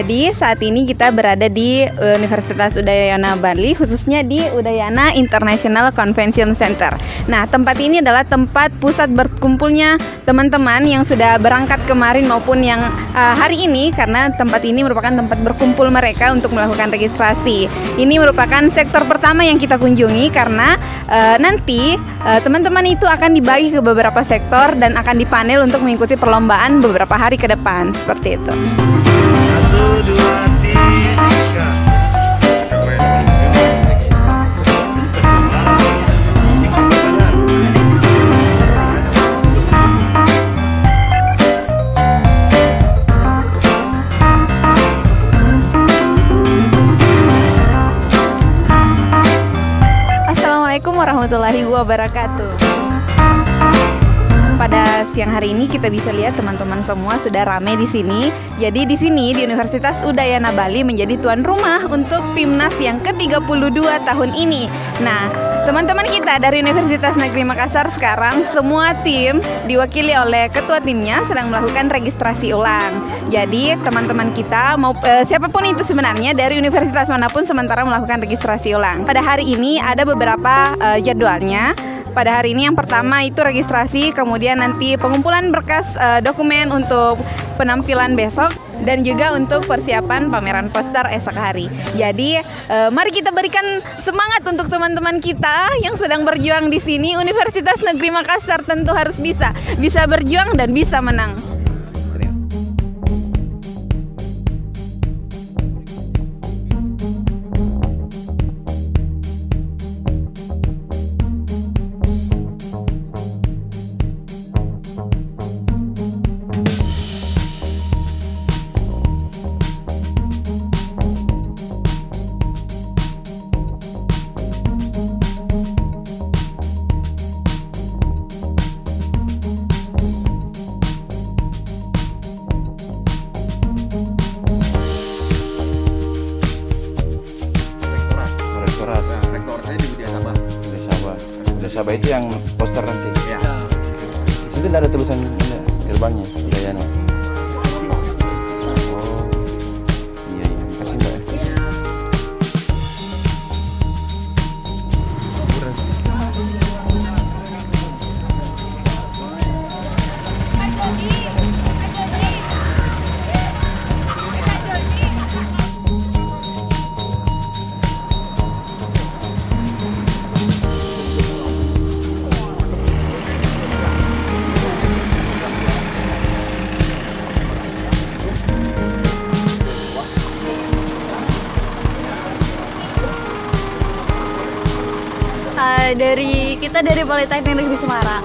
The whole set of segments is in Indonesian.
Jadi saat ini kita berada di Universitas Udayana Bali, khususnya di Udayana International Convention Center. Nah, tempat ini adalah tempat pusat berkumpulnya teman-teman yang sudah berangkat kemarin maupun yang hari ini, karena tempat ini merupakan tempat berkumpul mereka untuk melakukan registrasi. Ini merupakan sektor pertama yang kita kunjungi karena nanti teman-teman itu akan dibagi ke beberapa sektor dan akan dipanel untuk mengikuti perlombaan beberapa hari ke depan, seperti itu. 1, 2, 3. Assalamualaikum warahmatullahi wabarakatuh. Pada siang hari ini kita bisa lihat teman-teman semua sudah ramai di sini. Jadi di sini di Universitas Udayana Bali menjadi tuan rumah untuk PIMNAS yang ke-32 tahun ini. Nah, teman-teman kita dari Universitas Negeri Makassar sekarang semua tim diwakili oleh ketua timnya sedang melakukan registrasi ulang. Jadi teman-teman kita mau siapapun itu sebenarnya dari universitas manapun sementara melakukan registrasi ulang. Pada hari ini ada beberapa jadwalnya. Pada hari ini yang pertama itu registrasi, kemudian nanti pengumpulan berkas dokumen untuk penampilan besok dan juga untuk persiapan pameran poster esok hari. Jadi mari kita berikan semangat untuk teman-teman kita yang sedang berjuang di sini. Universitas Negeri Makassar tentu harus bisa berjuang dan bisa menang. Sabah itu yang poster nanti. Ya. Di situ tidak ada tulisan gerbangnya Udayana. Oh, iya, kasih Mbak. Kita dari Politeknik Negeri Semarang.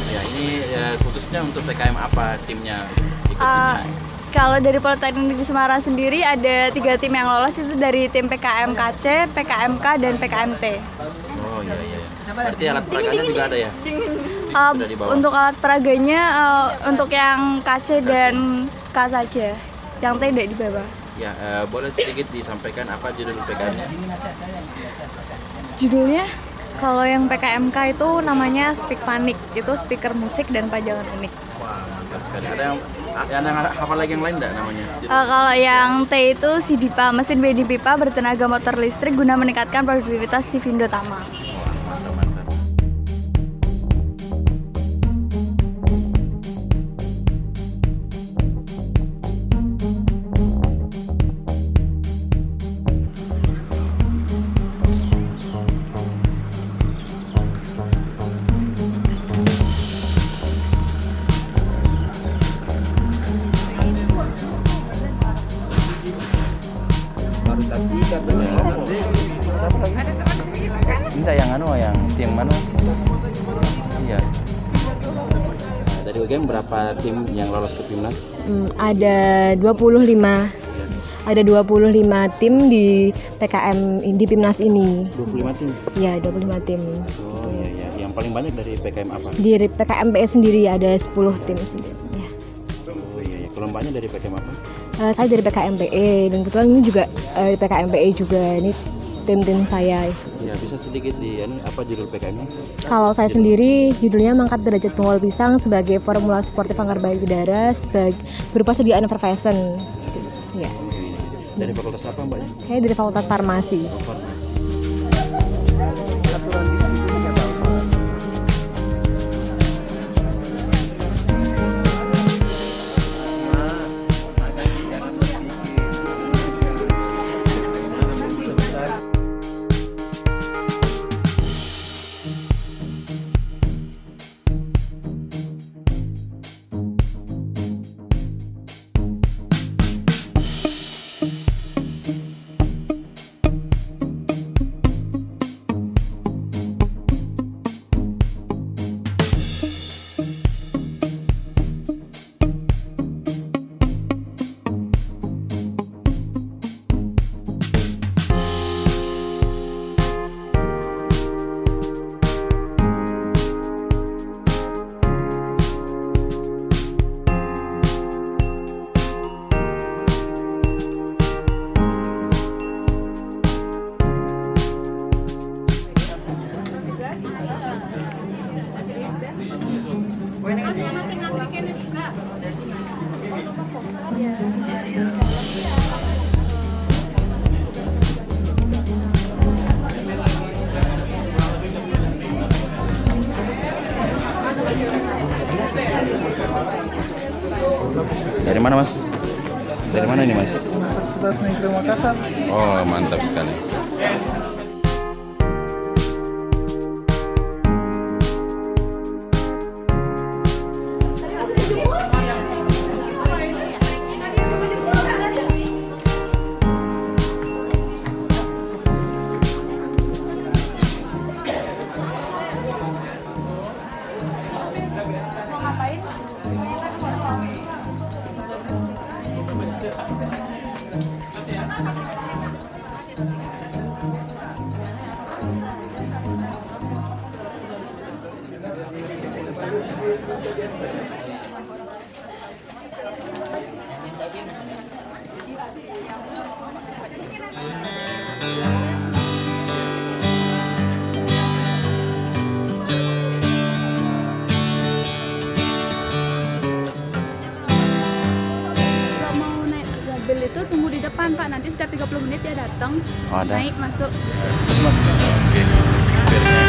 Ya, ini khususnya untuk PKM apa timnya ikut di sini? Kalau dari Politeknik Negeri Semarang sendiri ada 3 tim yang lolos, itu dari tim PKM KC, PKMK, dan PKMT. Oh iya. Berarti alat peraganya juga ada ya? Untuk alat peraganya untuk yang KC dan K saja, yang T tidak dibawa. Ya, boleh sedikit disampaikan apa judul PKM-nya? Judulnya? Kalau yang PKMK itu namanya Speak Panik, itu speaker musik dan pajangan unik. Wah, mantap sekali. Ada yang hafal lagi yang lain enggak namanya? Kalau yang T itu SIDIPA, mesin bedding pipa bertenaga motor listrik guna meningkatkan produktivitas si Vindo Tama. Wah, mantap. Enggak yang tim mana? Iya. Dari UGM berapa tim yang lolos ke PIMNAS? Ada 25. Ada 25 tim di PKM di PIMNAS ini. 25 tim? Ya, 25 tim. Oh iya. Yang paling banyak dari PKM apa? Di PKMPE sendiri ada 10 tim sendiri. Ya. Oh iya. Kelompoknya dari PKM apa? Saya dari PKMPE dan kebetulan ini juga PKMPE juga. Ini tim-tim saya. Ya, bisa sedikit apa judul PKM-nya? Kalau saya sendiri judulnya mengangkat derajat pengawal pisang sebagai formula sportif angker baik udara berupa sediaan effervescent. Ya. Dari fakultas apa Mbak? Saya dari Fakultas Farmasi. Farmasi. Dari mana Mas? Dari mana ini Mas? Universitas Negeri Makassar. Oh mantap sekali. Itu tunggu di depan Pak, nanti setiap 30 menit dia datang, Oh, ada. naik masuk. Oke.